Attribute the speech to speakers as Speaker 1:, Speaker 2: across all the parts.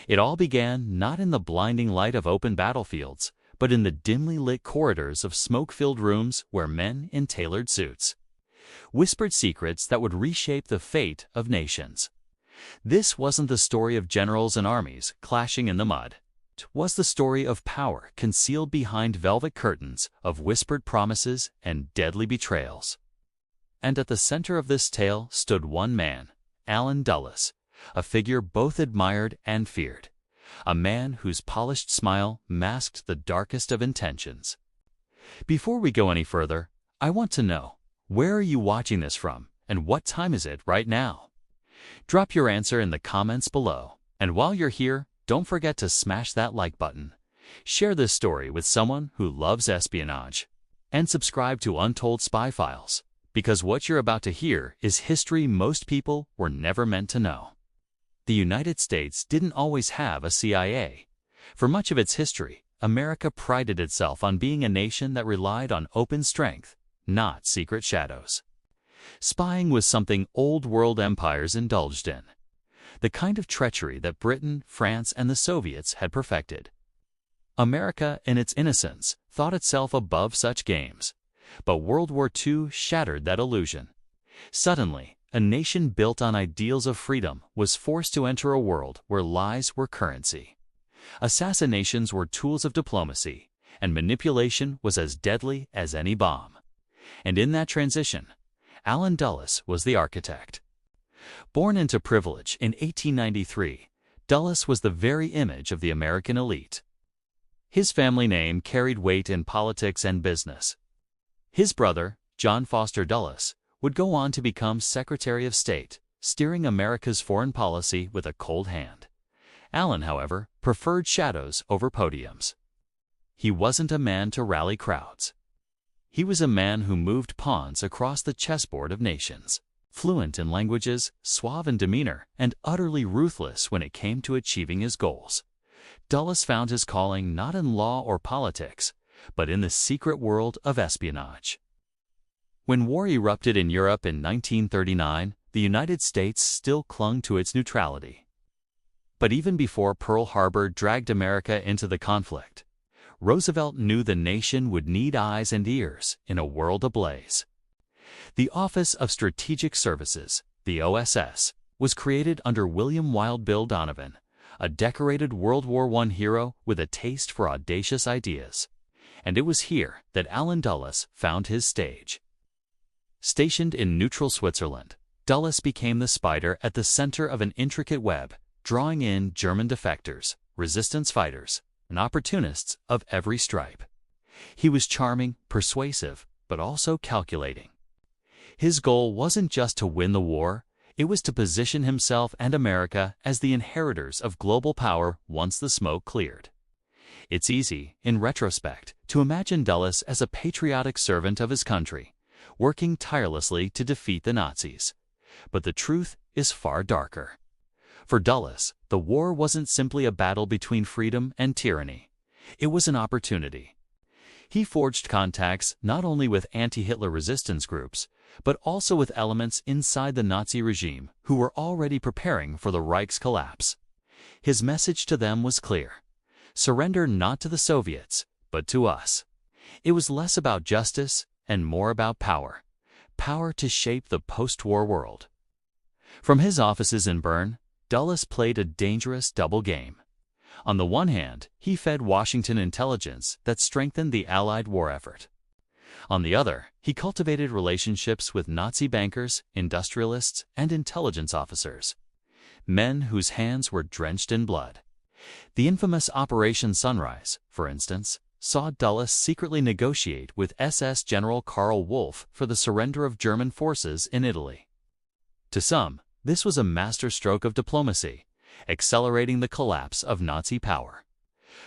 Speaker 1: It all began not in the blinding light of open battlefields, but in the dimly lit corridors of smoke-filled rooms where men in tailored suits whispered secrets that would reshape the fate of nations. This wasn't the story of generals and armies clashing in the mud. It was the story of power concealed behind velvet curtains of whispered promises and deadly betrayals. And at the center of this tale stood one man, Allen Dulles, a figure both admired and feared, a man whose polished smile masked the darkest of intentions. Before we go any further, I want to know, where are you watching this from, and what time is it right now? Drop your answer in the comments below. And while you're here, don't forget to smash that like button. Share this story with someone who loves espionage. And subscribe to Untold Spy Files, because what you're about to hear is history most people were never meant to know. The United States didn't always have a CIA. For much of its history, America prided itself on being a nation that relied on open strength, not secret shadows. Spying was something old-world empires indulged in, the kind of treachery that Britain, France, and the Soviets had perfected. America, in its innocence, thought itself above such games, but World War II shattered that illusion. Suddenly, a nation built on ideals of freedom was forced to enter a world where lies were currency. Assassinations were tools of diplomacy, and manipulation was as deadly as any bomb. And in that transition, Allen Dulles was the architect. Born into privilege in 1893, Dulles was the very image of the American elite. His family name carried weight in politics and business. His brother, John Foster Dulles, would go on to become Secretary of State, steering America's foreign policy with a cold hand. Allen, however, preferred shadows over podiums. He wasn't a man to rally crowds. He was a man who moved pawns across the chessboard of nations, fluent in languages, suave in demeanor, and utterly ruthless when it came to achieving his goals. Dulles found his calling not in law or politics, but in the secret world of espionage. When war erupted in Europe in 1939, the United States still clung to its neutrality. But even before Pearl Harbor dragged America into the conflict, Roosevelt knew the nation would need eyes and ears in a world ablaze. The Office of Strategic Services, the OSS, was created under William Wild Bill Donovan, a decorated World War I hero with a taste for audacious ideas. And it was here that Allen Dulles found his stage. Stationed in neutral Switzerland, Dulles became the spider at the center of an intricate web, drawing in German defectors, resistance fighters, and opportunists of every stripe. He was charming, persuasive, but also calculating. His goal wasn't just to win the war, it was to position himself and America as the inheritors of global power once the smoke cleared. It's easy, in retrospect, to imagine Dulles as a patriotic servant of his country, working tirelessly to defeat the Nazis. But the truth is far darker. For Dulles, the war wasn't simply a battle between freedom and tyranny. It was an opportunity. He forged contacts not only with anti-Hitler resistance groups, but also with elements inside the Nazi regime who were already preparing for the Reich's collapse. His message to them was clear: surrender not to the Soviets, but to us. It was less about justice and more about power. Power to shape the post-war world. From his offices in Bern, Dulles played a dangerous double game. On the one hand, he fed Washington intelligence that strengthened the Allied war effort. On the other, he cultivated relationships with Nazi bankers, industrialists, and intelligence officers, men whose hands were drenched in blood. The infamous Operation Sunrise, for instance, saw Dulles secretly negotiate with SS General Karl Wolff for the surrender of German forces in Italy. To some, this was a masterstroke of diplomacy, accelerating the collapse of Nazi power.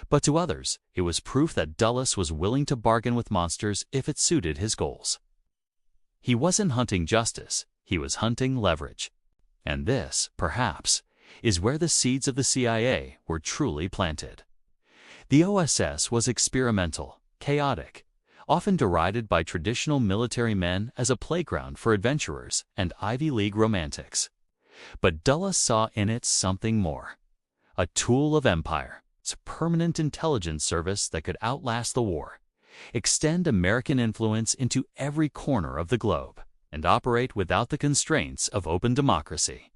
Speaker 1: But to others, it was proof that Dulles was willing to bargain with monsters if it suited his goals. He wasn't hunting justice, he was hunting leverage. And this, perhaps, is where the seeds of the CIA were truly planted. The OSS was experimental, chaotic, often derided by traditional military men as a playground for adventurers and Ivy League romantics. But Dulles saw in it something more: a tool of empire, a permanent intelligence service that could outlast the war, extend American influence into every corner of the globe, and operate without the constraints of open democracy.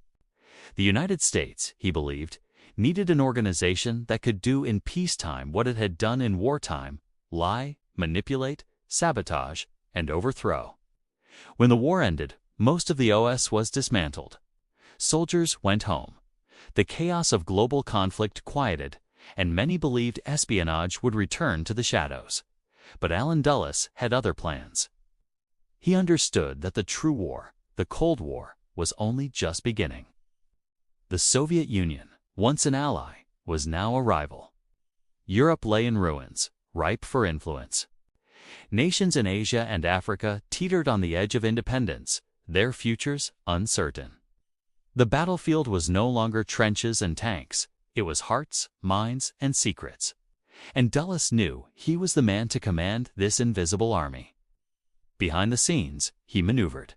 Speaker 1: The United States, he believed, needed an organization that could do in peacetime what it had done in wartime: lie, manipulate, sabotage, and overthrow. When the war ended, most of the OS was dismantled. Soldiers went home. The chaos of global conflict quieted, and many believed espionage would return to the shadows. But Allen Dulles had other plans. He understood that the true war, the Cold War, was only just beginning. The Soviet Union, once an ally, was now a rival. Europe lay in ruins, ripe for influence. Nations in Asia and Africa teetered on the edge of independence, their futures uncertain. The battlefield was no longer trenches and tanks. It was hearts, minds, and secrets. And Dulles knew he was the man to command this invisible army. Behind the scenes, he maneuvered.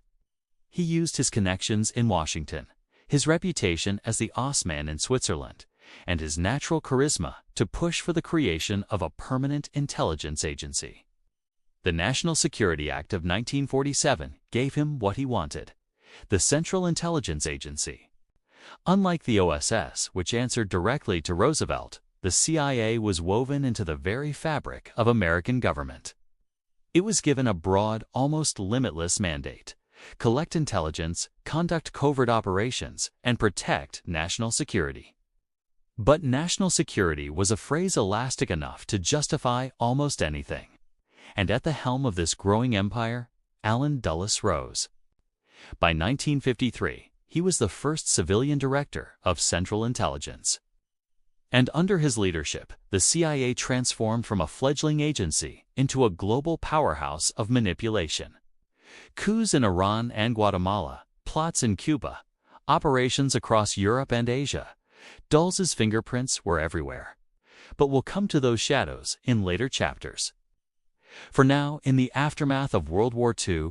Speaker 1: He used his connections in Washington, his reputation as the Ostman in Switzerland, and his natural charisma to push for the creation of a permanent intelligence agency. The National Security Act of 1947 gave him what he wanted: the Central Intelligence Agency. Unlike the OSS, which answered directly to Roosevelt, the CIA was woven into the very fabric of American government. It was given a broad, almost limitless mandate: collect intelligence, conduct covert operations, and protect national security. But national security was a phrase elastic enough to justify almost anything. And at the helm of this growing empire, Allen Dulles rose. By 1953, he was the first civilian director of Central Intelligence. And under his leadership, the CIA transformed from a fledgling agency into a global powerhouse of manipulation. Coups in Iran and Guatemala, plots in Cuba, operations across Europe and Asia. Dulles's fingerprints were everywhere. But we'll come to those shadows in later chapters. For now, in the aftermath of World War II,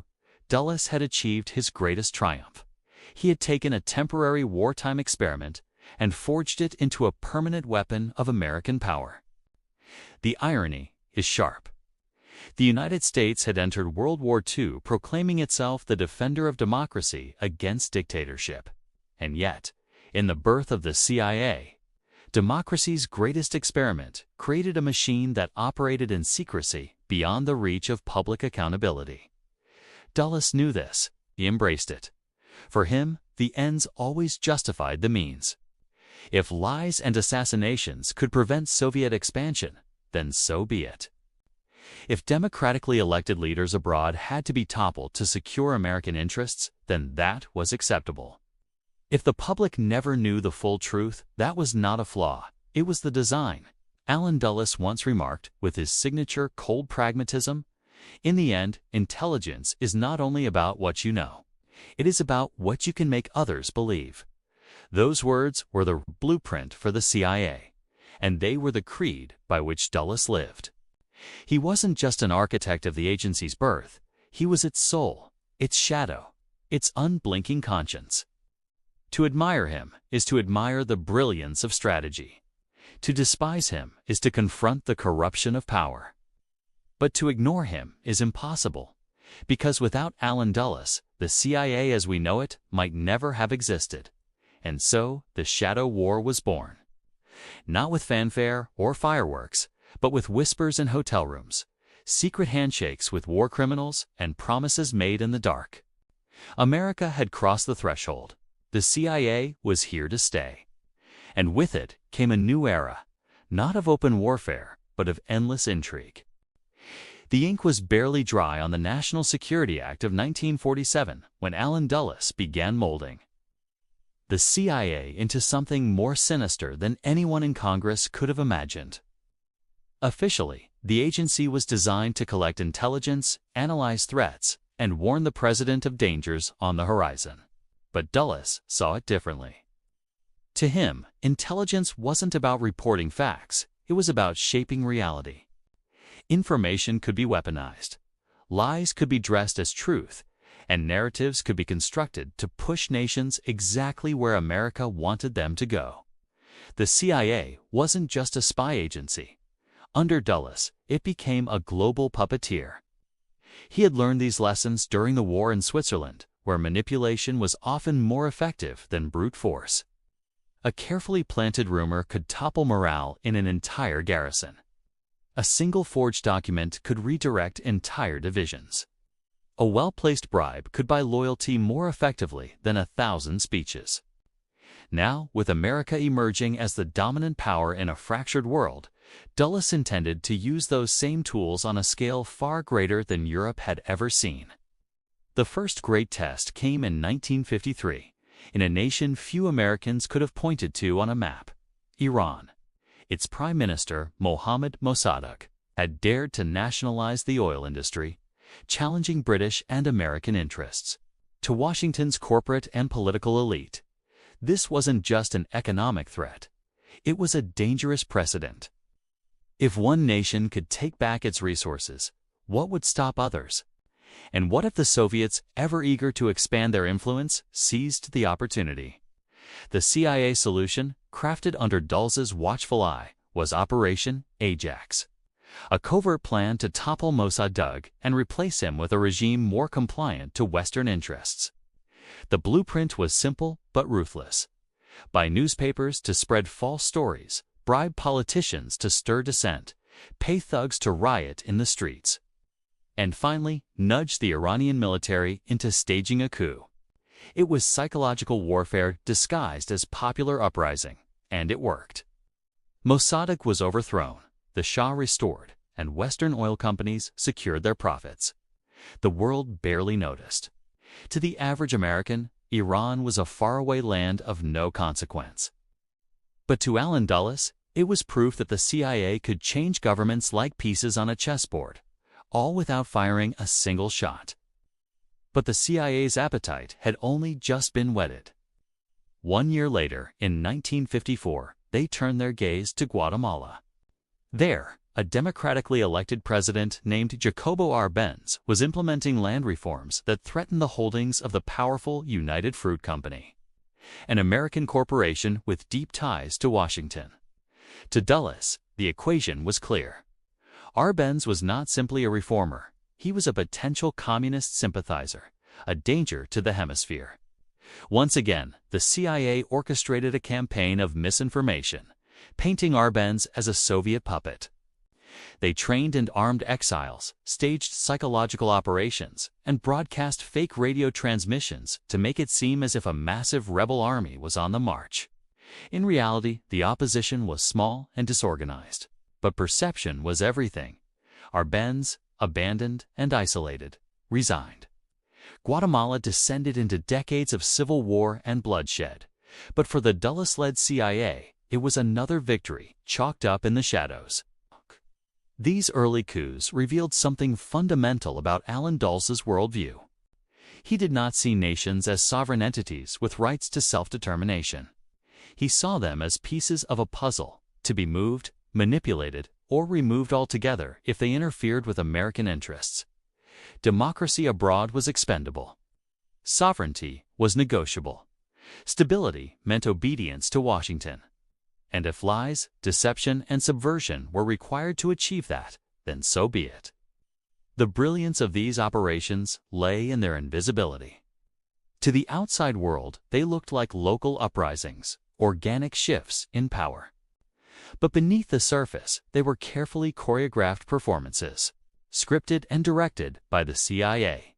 Speaker 1: Dulles had achieved his greatest triumph. He had taken a temporary wartime experiment and forged it into a permanent weapon of American power. The irony is sharp. The United States had entered World War II proclaiming itself the defender of democracy against dictatorship. And yet, in the birth of the CIA, democracy's greatest experiment created a machine that operated in secrecy beyond the reach of public accountability. Dulles knew this. He embraced it. For him, the ends always justified the means. If lies and assassinations could prevent Soviet expansion, then so be it. If democratically elected leaders abroad had to be toppled to secure American interests, then that was acceptable. If the public never knew the full truth, that was not a flaw, it was the design. Allen Dulles once remarked, with his signature cold pragmatism, "In the end, intelligence is not only about what you know. It is about what you can make others believe." Those words were the blueprint for the CIA, and they were the creed by which Dulles lived. He wasn't just an architect of the agency's birth, he was its soul, its shadow, its unblinking conscience. To admire him is to admire the brilliance of strategy. To despise him is to confront the corruption of power. But to ignore him is impossible, because without Allen Dulles, the CIA as we know it might never have existed. And so the Shadow War was born. Not with fanfare or fireworks, but with whispers in hotel rooms, secret handshakes with war criminals, and promises made in the dark. America had crossed the threshold. The CIA was here to stay. And with it came a new era, not of open warfare, but of endless intrigue. The ink was barely dry on the National Security Act of 1947 when Allen Dulles began molding the CIA into something more sinister than anyone in Congress could have imagined. Officially, the agency was designed to collect intelligence, analyze threats, and warn the president of dangers on the horizon. But Dulles saw it differently. To him, intelligence wasn't about reporting facts, it was about shaping reality. Information could be weaponized, lies could be dressed as truth, and narratives could be constructed to push nations exactly where America wanted them to go. The CIA wasn't just a spy agency. Under Dulles, it became a global puppeteer. He had learned these lessons during the war in Switzerland, where manipulation was often more effective than brute force. A carefully planted rumor could topple morale in an entire garrison. A single forged document could redirect entire divisions. A well-placed bribe could buy loyalty more effectively than 1,000 speeches. Now, with America emerging as the dominant power in a fractured world, Dulles intended to use those same tools on a scale far greater than Europe had ever seen. The first great test came in 1953, in a nation few Americans could have pointed to on a map, Iran. Its Prime Minister, Mohammad Mossadegh, had dared to nationalize the oil industry, challenging British and American interests. To Washington's corporate and political elite, this wasn't just an economic threat. It was a dangerous precedent. If one nation could take back its resources, what would stop others? And what if the Soviets, ever eager to expand their influence, seized the opportunity? The CIA solution, crafted under Dulles's watchful eye, was Operation Ajax, a covert plan to topple Mossadegh and replace him with a regime more compliant to Western interests. The blueprint was simple but ruthless. Buy newspapers to spread false stories, bribe politicians to stir dissent, pay thugs to riot in the streets, and finally nudge the Iranian military into staging a coup. It was psychological warfare disguised as popular uprising, and it worked. Mossadegh was overthrown, the Shah restored, and Western oil companies secured their profits. The world barely noticed. To the average American, Iran was a faraway land of no consequence. But to Allen Dulles, it was proof that the CIA could change governments like pieces on a chessboard, all without firing a single shot. But the CIA's appetite had only just been whetted. 1 year later, in 1954, they turned their gaze to Guatemala. There, a democratically elected president named Jacobo Arbenz was implementing land reforms that threatened the holdings of the powerful United Fruit Company, an American corporation with deep ties to Washington. To Dulles, the equation was clear. Arbenz was not simply a reformer. He was a potential communist sympathizer, a danger to the hemisphere. Once again, the CIA orchestrated a campaign of misinformation, painting Arbenz as a Soviet puppet. They trained and armed exiles, staged psychological operations, and broadcast fake radio transmissions to make it seem as if a massive rebel army was on the march. In reality, the opposition was small and disorganized, but perception was everything. Arbenz, abandoned and isolated, resigned. Guatemala descended into decades of civil war and bloodshed, but for the Dulles-led CIA, it was another victory chalked up in the shadows. These early coups revealed something fundamental about Allen Dulles's worldview. He did not see nations as sovereign entities with rights to self-determination. He saw them as pieces of a puzzle, to be moved, manipulated, or removed altogether if they interfered with American interests. Democracy abroad was expendable. Sovereignty was negotiable. Stability meant obedience to Washington. And if lies, deception, and subversion were required to achieve that, then so be it. The brilliance of these operations lay in their invisibility. To the outside world, they looked like local uprisings, organic shifts in power. But beneath the surface, they were carefully choreographed performances, scripted and directed by the CIA.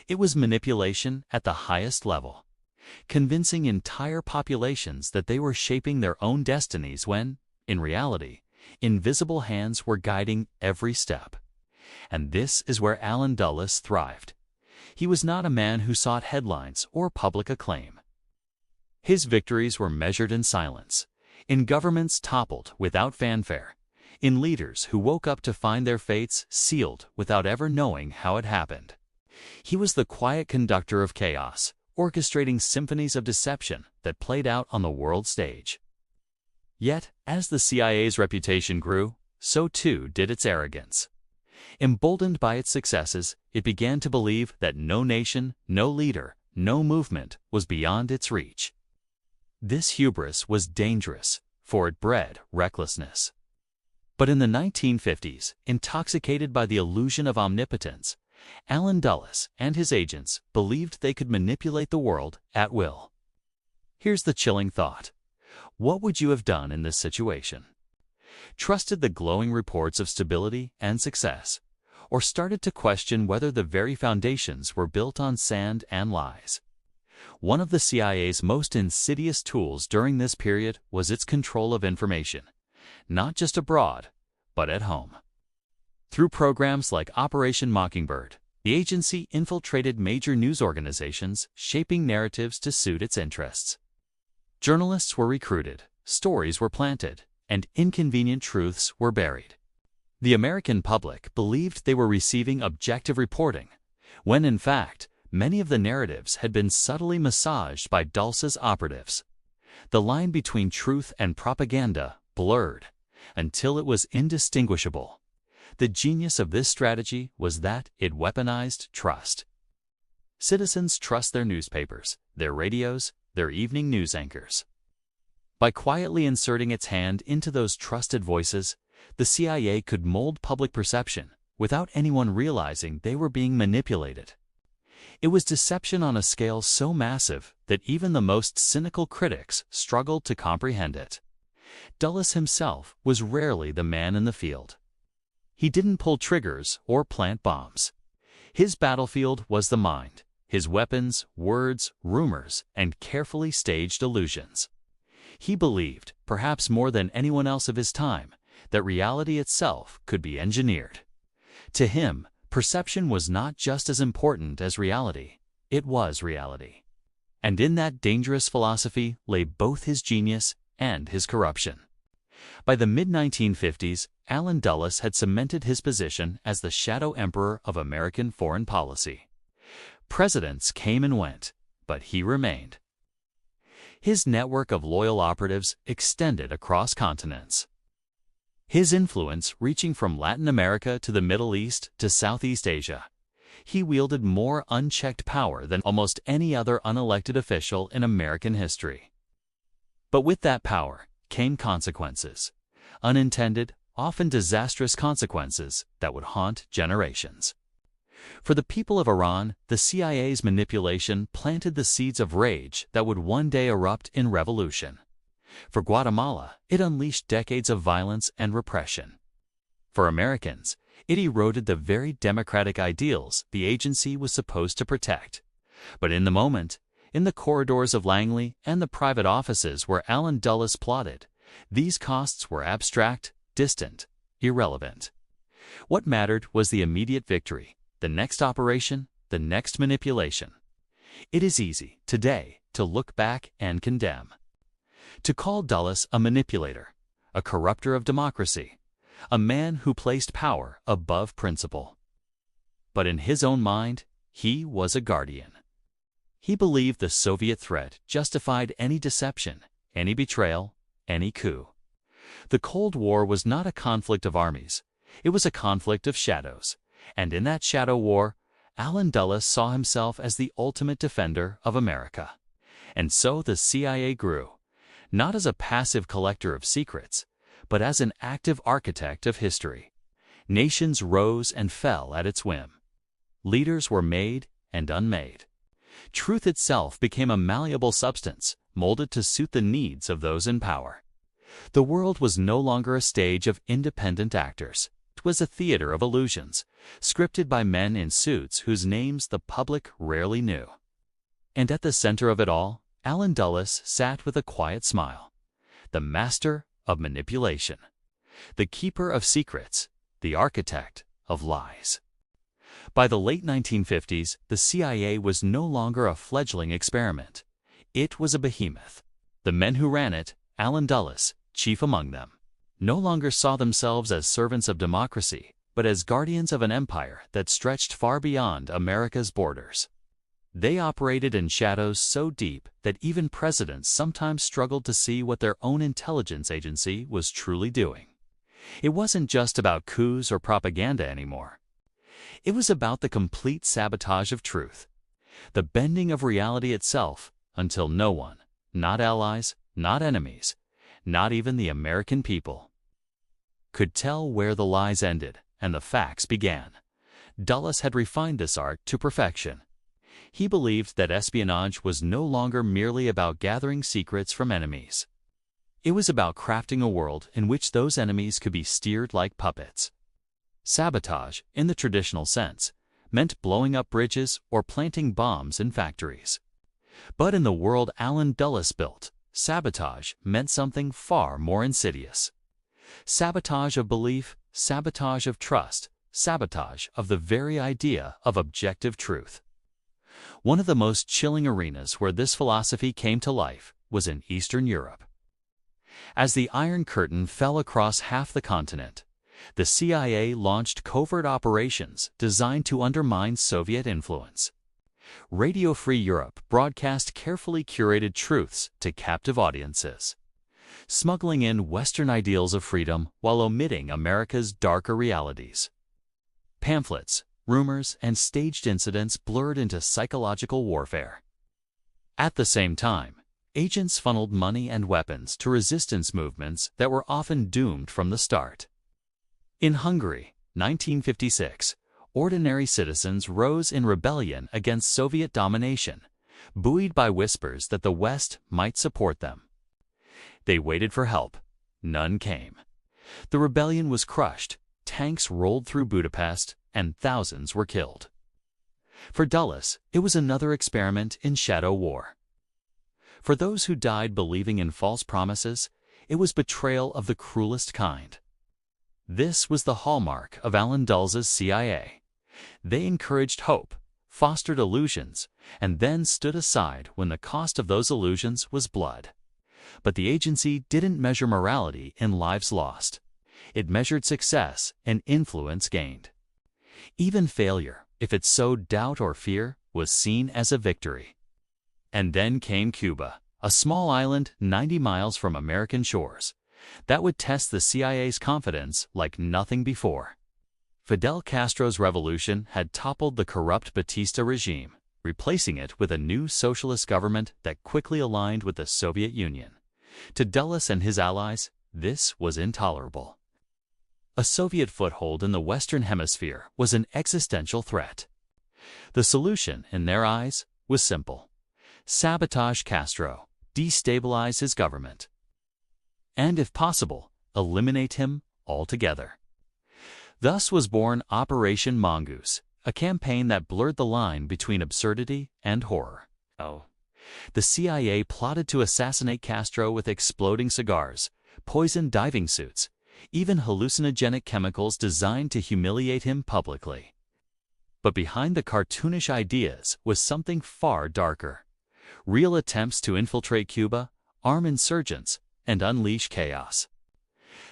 Speaker 1: It was manipulation at the highest level, convincing entire populations that they were shaping their own destinies when, in reality, invisible hands were guiding every step. And this is where Allen Dulles thrived. He was not a man who sought headlines or public acclaim. His victories were measured in silence, in governments toppled without fanfare, in leaders who woke up to find their fates sealed without ever knowing how it happened. He was the quiet conductor of chaos, orchestrating symphonies of deception that played out on the world stage. Yet, as the CIA's reputation grew, so too did its arrogance. Emboldened by its successes, it began to believe that no nation, no leader, no movement was beyond its reach. This hubris was dangerous, for it bred recklessness. But in the 1950s, intoxicated by the illusion of omnipotence, Allen Dulles and his agents believed they could manipulate the world at will. Here's the chilling thought. What would you have done in this situation? Trusted the glowing reports of stability and success, or started to question whether the very foundations were built on sand and lies? One of the CIA's most insidious tools during this period was its control of information, not just abroad, but at home. Through programs like Operation Mockingbird, the agency infiltrated major news organizations, shaping narratives to suit its interests. Journalists were recruited, stories were planted, and inconvenient truths were buried. The American public believed they were receiving objective reporting, when in fact, many of the narratives had been subtly massaged by Dulles's operatives. The line between truth and propaganda blurred until it was indistinguishable. The genius of this strategy was that it weaponized trust. Citizens trust their newspapers, their radios, their evening news anchors. By quietly inserting its hand into those trusted voices, the CIA could mold public perception without anyone realizing they were being manipulated. It was deception on a scale so massive that even the most cynical critics struggled to comprehend it. Dulles himself was rarely the man in the field. He didn't pull triggers or plant bombs. His battlefield was the mind, his weapons, words, rumors, and carefully staged illusions. He believed, perhaps more than anyone else of his time, that reality itself could be engineered. To him, perception was not just as important as reality, it was reality. And in that dangerous philosophy lay both his genius and his corruption. By the mid-1950s, Allen Dulles had cemented his position as the shadow emperor of American foreign policy. Presidents came and went, but he remained. His network of loyal operatives extended across continents. His influence reaching from Latin America to the Middle East to Southeast Asia. He wielded more unchecked power than almost any other unelected official in American history. But with that power came consequences, unintended, often disastrous consequences that would haunt generations. For the people of Iran, the CIA's manipulation planted the seeds of rage that would one day erupt in revolution. For Guatemala, it unleashed decades of violence and repression. For Americans, it eroded the very democratic ideals the agency was supposed to protect. But in the moment, in the corridors of Langley and the private offices where Allen Dulles plotted, these costs were abstract, distant, irrelevant. What mattered was the immediate victory, the next operation, the next manipulation. It is easy, today, to look back and condemn. To call Dulles a manipulator, a corrupter of democracy, a man who placed power above principle. But in his own mind, he was a guardian. He believed the Soviet threat justified any deception, any betrayal, any coup. The Cold War was not a conflict of armies, it was a conflict of shadows, and in that shadow war, Allen Dulles saw himself as the ultimate defender of America. And so the CIA grew, not as a passive collector of secrets, but as an active architect of history. Nations rose and fell at its whim. Leaders were made and unmade. Truth itself became a malleable substance, molded to suit the needs of those in power. The world was no longer a stage of independent actors. It was a theater of illusions, scripted by men in suits whose names the public rarely knew. And at the center of it all, Allen Dulles sat with a quiet smile, the master of manipulation, the keeper of secrets, the architect of lies. By the late 1950s, the CIA was no longer a fledgling experiment. It was a behemoth. The men who ran it, Allen Dulles, chief among them, no longer saw themselves as servants of democracy, but as guardians of an empire that stretched far beyond America's borders. They operated in shadows so deep that even presidents sometimes struggled to see what their own intelligence agency was truly doing. It wasn't just about coups or propaganda anymore. It was about the complete sabotage of truth, the bending of reality itself until no one, not allies, not enemies, not even the American people, could tell where the lies ended and the facts began. Dulles had refined this art to perfection. He believed that espionage was no longer merely about gathering secrets from enemies. It was about crafting a world in which those enemies could be steered like puppets. Sabotage, in the traditional sense, meant blowing up bridges or planting bombs in factories. But in the world Alan Dulles built, sabotage meant something far more insidious. Sabotage of belief, sabotage of trust, sabotage of the very idea of objective truth. One of the most chilling arenas where this philosophy came to life was in Eastern Europe. As the Iron Curtain fell across half the continent, the CIA launched covert operations designed to undermine Soviet influence. Radio Free Europe broadcast carefully curated truths to captive audiences, smuggling in Western ideals of freedom while omitting America's darker realities. Pamphlets, rumors, and staged incidents blurred into psychological warfare. At the same time, agents funneled money and weapons to resistance movements that were often doomed from the start. In Hungary, 1956, ordinary citizens rose in rebellion against Soviet domination, buoyed by whispers that the West might support them. They waited for help. None came. The rebellion was crushed, tanks rolled through Budapest, and thousands were killed. For Dulles, it was another experiment in shadow war. For those who died believing in false promises, it was betrayal of the cruelest kind. This was the hallmark of Alan Dulles' CIA. They encouraged hope, fostered illusions, and then stood aside when the cost of those illusions was blood. But the agency didn't measure morality in lives lost. It measured success and influence gained. Even failure, if it sowed doubt or fear, was seen as a victory. And then came Cuba, a small island 90 miles from American shores, that would test the CIA's confidence like nothing before. Fidel Castro's revolution had toppled the corrupt Batista regime, replacing it with a new socialist government that quickly aligned with the Soviet Union. To Dulles and his allies, this was intolerable. A Soviet foothold in the Western Hemisphere was an existential threat. The solution, in their eyes, was simple: sabotage Castro, destabilize his government, and, if possible, eliminate him altogether. Thus was born Operation Mongoose, a campaign that blurred the line between absurdity and horror. The CIA plotted to assassinate Castro with exploding cigars, poisoned diving suits, even hallucinogenic chemicals designed to humiliate him publicly. But behind the cartoonish ideas was something far darker: real attempts to infiltrate Cuba, arm insurgents, and unleash chaos.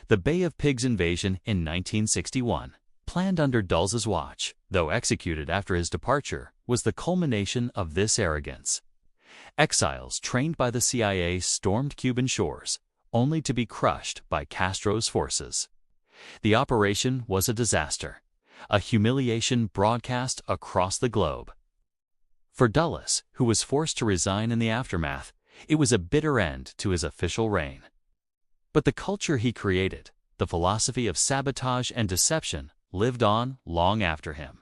Speaker 1: The Bay of Pigs invasion in 1961, planned under Dulles' watch, though executed after his departure, was the culmination of this arrogance. Exiles trained by the CIA stormed Cuban shores, only to be crushed by Castro's forces. The operation was a disaster, a humiliation broadcast across the globe. For Dulles, who was forced to resign in the aftermath, it was a bitter end to his official reign. But the culture he created, the philosophy of sabotage and deception, lived on long after him.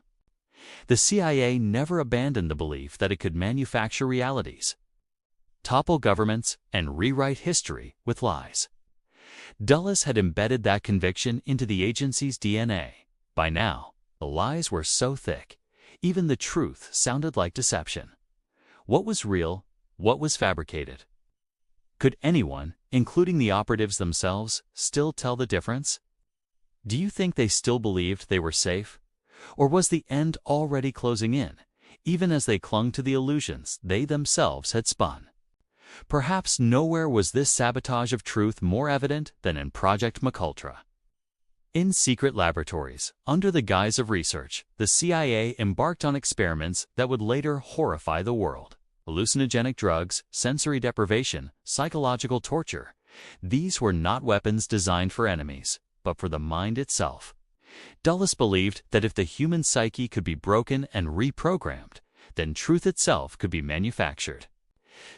Speaker 1: The CIA never abandoned the belief that it could manufacture realities, topple governments, and rewrite history with lies. Dulles had embedded that conviction into the agency's DNA. By now, the lies were so thick, even the truth sounded like deception. What was real? What was fabricated? Could anyone, including the operatives themselves, still tell the difference? Do you think they still believed they were safe? Or was the end already closing in, even as they clung to the illusions they themselves had spun? Perhaps nowhere was this sabotage of truth more evident than in Project McUltra. In secret laboratories, under the guise of research, the CIA embarked on experiments that would later horrify the world. Hallucinogenic drugs, sensory deprivation, psychological torture. These were not weapons designed for enemies, but for the mind itself. Dulles believed that if the human psyche could be broken and reprogrammed, then truth itself could be manufactured.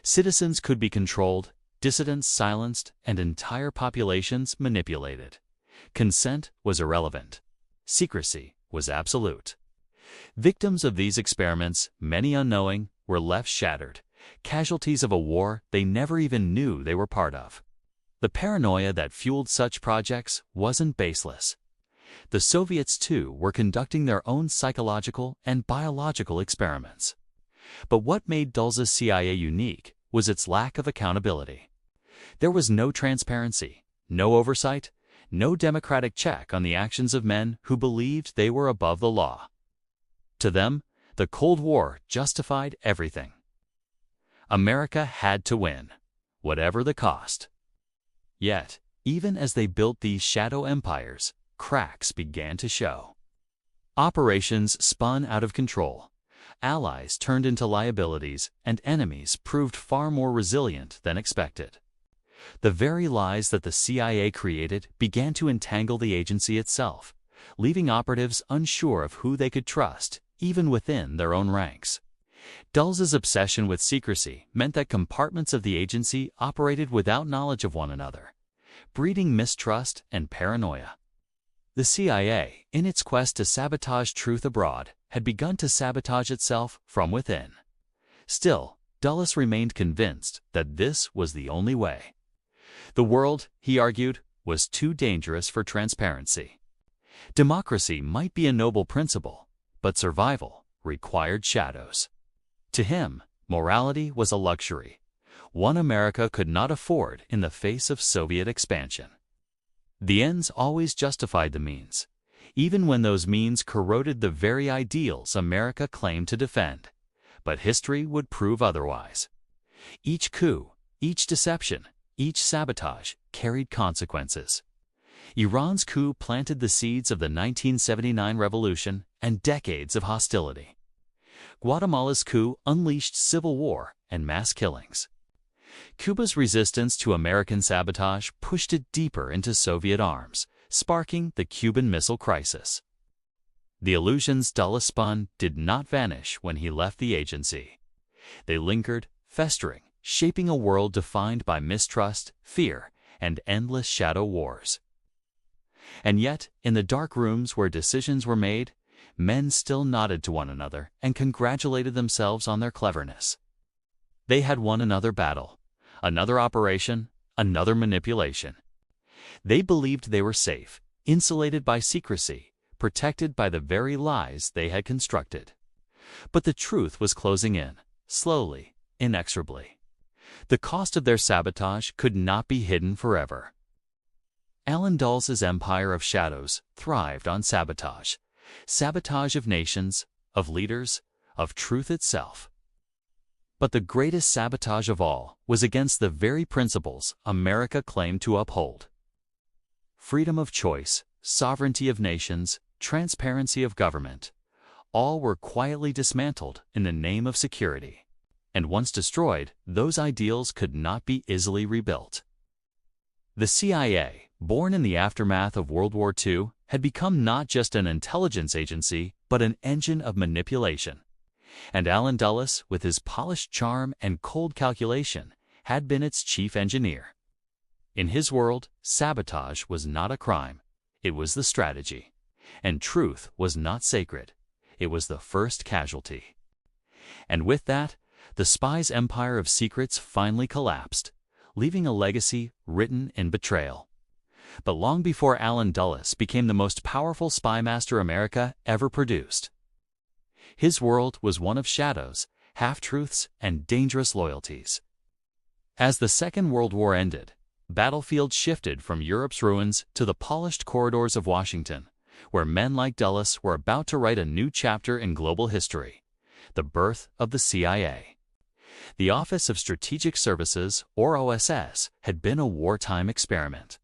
Speaker 1: Citizens could be controlled, dissidents silenced, and entire populations manipulated. Consent was irrelevant. Secrecy was absolute. Victims of these experiments, many unknowing, were left shattered, casualties of a war they never even knew they were part of. The paranoia that fueled such projects wasn't baseless. The Soviets, too, were conducting their own psychological and biological experiments. But what made Dulles' CIA unique was its lack of accountability. There was no transparency, no oversight, no democratic check on the actions of men who believed they were above the law. To them, the Cold War justified everything. America had to win, whatever the cost. Yet, even as they built these shadow empires, cracks began to show. Operations spun out of control. Allies turned into liabilities, and enemies proved far more resilient than expected. The very lies that the CIA created began to entangle the agency itself, leaving operatives unsure of who they could trust, even within their own ranks. Dulles' obsession with secrecy meant that compartments of the agency operated without knowledge of one another, breeding mistrust and paranoia. The CIA, in its quest to sabotage truth abroad, had begun to sabotage itself from within. Still, Dulles remained convinced that this was the only way. The world, he argued, was too dangerous for transparency. Democracy might be a noble principle, but survival required shadows. To him, morality was a luxury, one America could not afford in the face of Soviet expansion. The ends always justified the means, even when those means corroded the very ideals America claimed to defend. But history would prove otherwise. Each coup, each deception, each sabotage carried consequences. Iran's coup planted the seeds of the 1979 revolution and decades of hostility. Guatemala's coup unleashed civil war and mass killings. Cuba's resistance to American sabotage pushed it deeper into Soviet arms, sparking the Cuban Missile Crisis. The illusions Dulles spun did not vanish when he left the agency. They lingered, festering, shaping a world defined by mistrust, fear, and endless shadow wars. And yet, in the dark rooms where decisions were made, men still nodded to one another and congratulated themselves on their cleverness. They had won another battle, another operation, another manipulation. They believed they were safe, insulated by secrecy, protected by the very lies they had constructed. But the truth was closing in, slowly, inexorably. The cost of their sabotage could not be hidden forever. Alan Dulles' empire of shadows thrived on sabotage. Sabotage of nations, of leaders, of truth itself. But the greatest sabotage of all was against the very principles America claimed to uphold. Freedom of choice, sovereignty of nations, transparency of government, all were quietly dismantled in the name of security. And once destroyed, those ideals could not be easily rebuilt. The CIA, born in the aftermath of World War II, had become not just an intelligence agency, but an engine of manipulation. And Alan Dulles, with his polished charm and cold calculation, had been its chief engineer. In his world, sabotage was not a crime, it was the strategy. And truth was not sacred, it was the first casualty. And with that, the spy's empire of secrets finally collapsed, leaving a legacy written in betrayal. But long before Alan Dulles became the most powerful spymaster America ever produced. His world was one of shadows, half-truths, and dangerous loyalties. As the Second World War ended, battlefields shifted from Europe's ruins to the polished corridors of Washington, where men like Dulles were about to write a new chapter in global history, the birth of the CIA. The Office of Strategic Services, or OSS, had been a wartime experiment.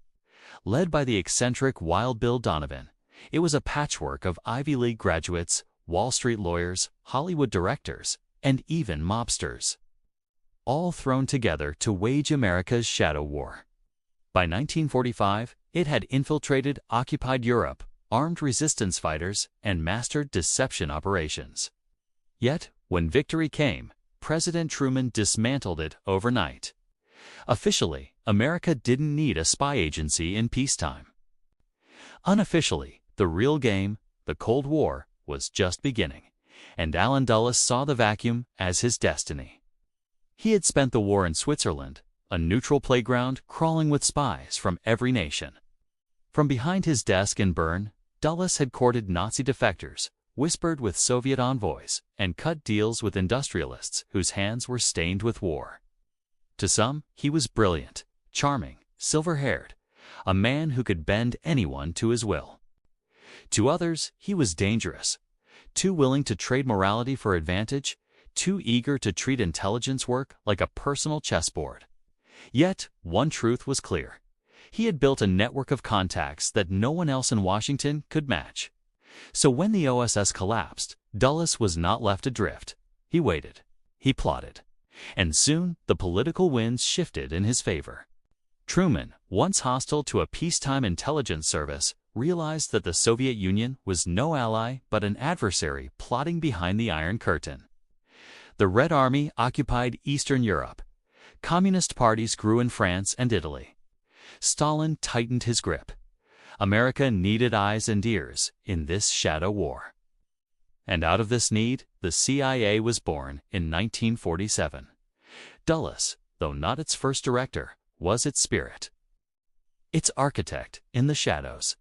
Speaker 1: Led by the eccentric Wild Bill Donovan, it was a patchwork of Ivy League graduates, Wall Street lawyers, Hollywood directors, and even mobsters, all thrown together to wage America's shadow war. By 1945, it had infiltrated occupied Europe, armed resistance fighters, and mastered deception operations. Yet, when victory came, President Truman dismantled it overnight. Officially, America didn't need a spy agency in peacetime. Unofficially, the real game, the Cold War, was just beginning, and Allen Dulles saw the vacuum as his destiny. He had spent the war in Switzerland, a neutral playground crawling with spies from every nation. From behind his desk in Bern, Dulles had courted Nazi defectors, whispered with Soviet envoys, and cut deals with industrialists whose hands were stained with war. To some, he was brilliant, charming, silver-haired, a man who could bend anyone to his will. To others, he was dangerous, too willing to trade morality for advantage, too eager to treat intelligence work like a personal chessboard. Yet, one truth was clear. He had built a network of contacts that no one else in Washington could match. So when the OSS collapsed, Dulles was not left adrift. He waited. He plotted. And soon, the political winds shifted in his favor. Truman, once hostile to a peacetime intelligence service, realized that the Soviet Union was no ally but an adversary plotting behind the Iron Curtain. The Red Army occupied Eastern Europe. Communist parties grew in France and Italy. Stalin tightened his grip. America needed eyes and ears in this shadow war. And out of this need, the CIA was born in 1947. Dulles, though not its first director, was its spirit, its architect in the shadows.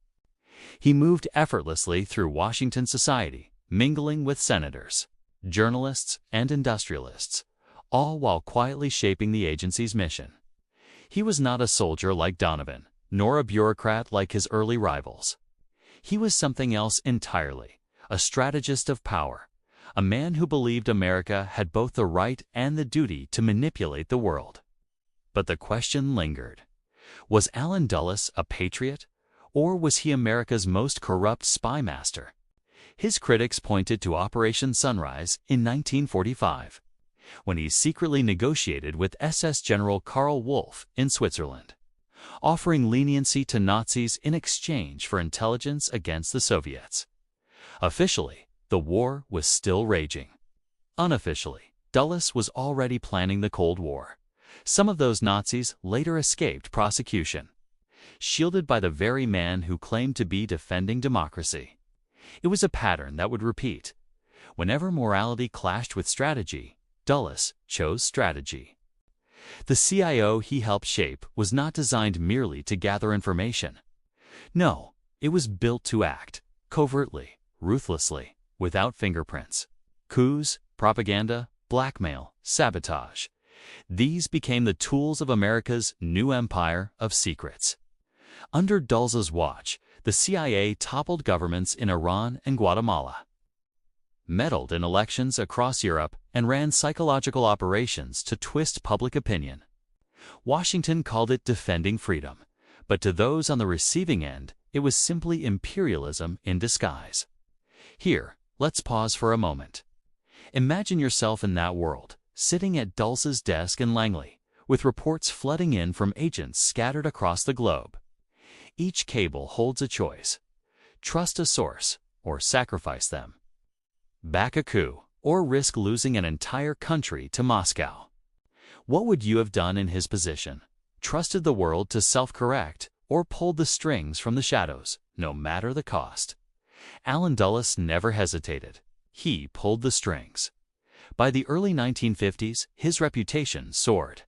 Speaker 1: He moved effortlessly through Washington society, mingling with senators, journalists, and industrialists, all while quietly shaping the agency's mission. He was not a soldier like Donovan, nor a bureaucrat like his early rivals. He was something else entirely, a strategist of power, a man who believed America had both the right and the duty to manipulate the world. But the question lingered. Was Allen Dulles a patriot, or was he America's most corrupt spy master? His critics pointed to Operation Sunrise in 1945, when he secretly negotiated with SS General Karl Wolff in Switzerland, offering leniency to Nazis in exchange for intelligence against the Soviets. Officially, the war was still raging. Unofficially, Dulles was already planning the Cold War. Some of those Nazis later escaped prosecution, shielded by the very man who claimed to be defending democracy. It was a pattern that would repeat. Whenever morality clashed with strategy, Dulles chose strategy. The CIO he helped shape was not designed merely to gather information. No, it was built to act, covertly, ruthlessly, without fingerprints. Coups, propaganda, blackmail, sabotage. These became the tools of America's new empire of secrets. Under Dulles's watch, the CIA toppled governments in Iran and Guatemala, meddled in elections across Europe, and ran psychological operations to twist public opinion. Washington called it defending freedom, but to those on the receiving end, it was simply imperialism in disguise. Here, let's pause for a moment. Imagine yourself in that world, sitting at Dulles's desk in Langley, with reports flooding in from agents scattered across the globe. Each cable holds a choice: trust a source or sacrifice them, back a coup or risk losing an entire country to Moscow. What would you have done in his position? Trusted the world to self-correct or pulled the strings from the shadows, no matter the cost? Allen Dulles never hesitated. He pulled the strings. By the early 1950s, his reputation soared.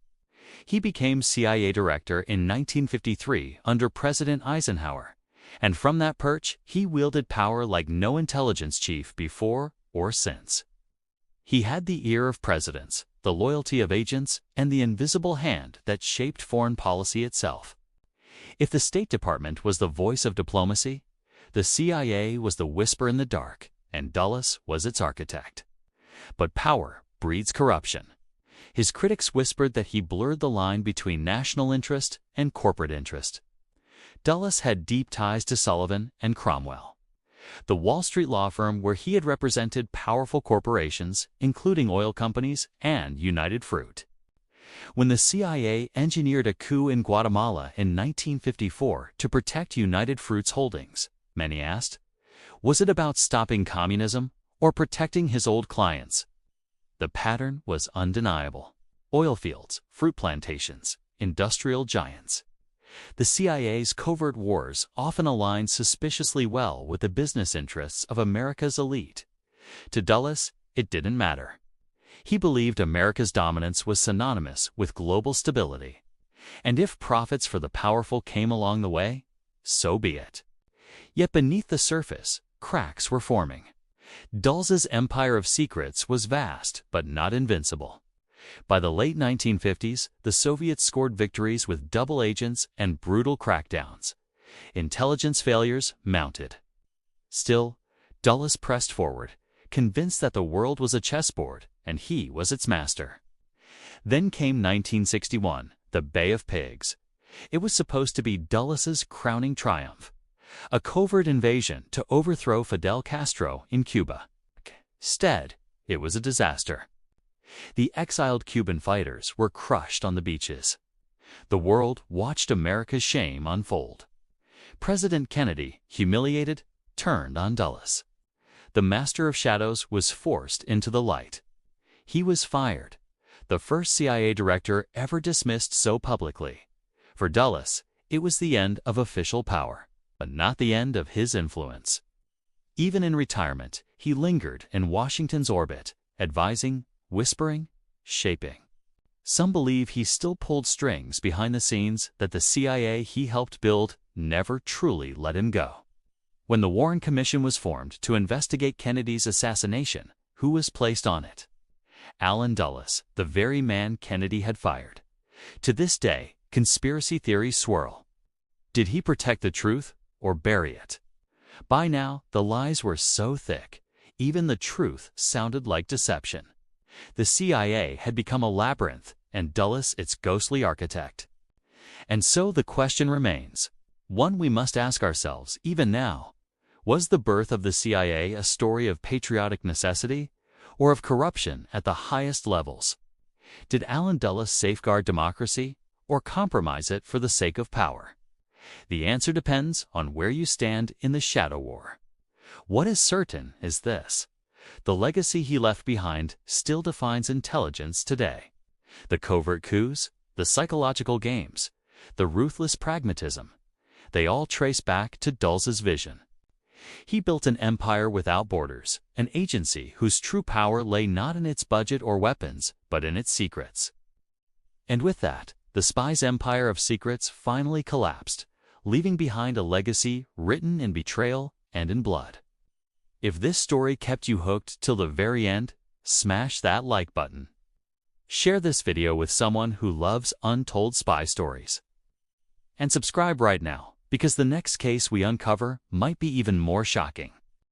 Speaker 1: He became CIA director in 1953 under President Eisenhower, and from that perch, he wielded power like no intelligence chief before or since. He had the ear of presidents, the loyalty of agents, and the invisible hand that shaped foreign policy itself. If the State Department was the voice of diplomacy, the CIA was the whisper in the dark, and Dulles was its architect. But power breeds corruption. His critics whispered that he blurred the line between national interest and corporate interest. Dulles had deep ties to Sullivan and Cromwell, the Wall Street law firm where he had represented powerful corporations, including oil companies and United Fruit. When the CIA engineered a coup in Guatemala in 1954 to protect United Fruit's holdings, many asked, was it about stopping communism or protecting his old clients? The pattern was undeniable. Oil fields, fruit plantations, industrial giants. The CIA's covert wars often aligned suspiciously well with the business interests of America's elite. To Dulles, it didn't matter. He believed America's dominance was synonymous with global stability. And if profits for the powerful came along the way, so be it. Yet beneath the surface, cracks were forming. Dulles's empire of secrets was vast, but not invincible. By the late 1950s, the Soviets scored victories with double agents and brutal crackdowns. Intelligence failures mounted. Still, Dulles pressed forward, convinced that the world was a chessboard and he was its master. Then came 1961, the Bay of Pigs. It was supposed to be Dulles's crowning triumph. A covert invasion to overthrow Fidel Castro in Cuba. Instead, it was a disaster. The exiled Cuban fighters were crushed on the beaches. The world watched America's shame unfold. President Kennedy, humiliated, turned on Dulles. The Master of Shadows was forced into the light. He was fired, the first CIA director ever dismissed so publicly. For Dulles, it was the end of official power, but not the end of his influence. Even in retirement, he lingered in Washington's orbit, advising, whispering, shaping. Some believe he still pulled strings behind the scenes that the CIA he helped build never truly let him go. When the Warren Commission was formed to investigate Kennedy's assassination, who was placed on it? Allen Dulles, the very man Kennedy had fired. To this day, conspiracy theories swirl. Did he protect the truth or bury it? By now, the lies were so thick, even the truth sounded like deception. The CIA had become a labyrinth, and Dulles its ghostly architect. And so the question remains, one we must ask ourselves even now. Was the birth of the CIA a story of patriotic necessity, or of corruption at the highest levels? Did Allen Dulles safeguard democracy, or compromise it for the sake of power? The answer depends on where you stand in the shadow war. What is certain is this: the legacy he left behind still defines intelligence today. The covert coups, the psychological games, the ruthless pragmatism, they all trace back to Dulles's vision. He built an empire without borders, an agency whose true power lay not in its budget or weapons, but in its secrets. And with that, the spy's empire of secrets finally collapsed, leaving behind a legacy written in betrayal and in blood. If this story kept you hooked till the very end, smash that like button. Share this video with someone who loves untold spy stories. And subscribe right now, because the next case we uncover might be even more shocking.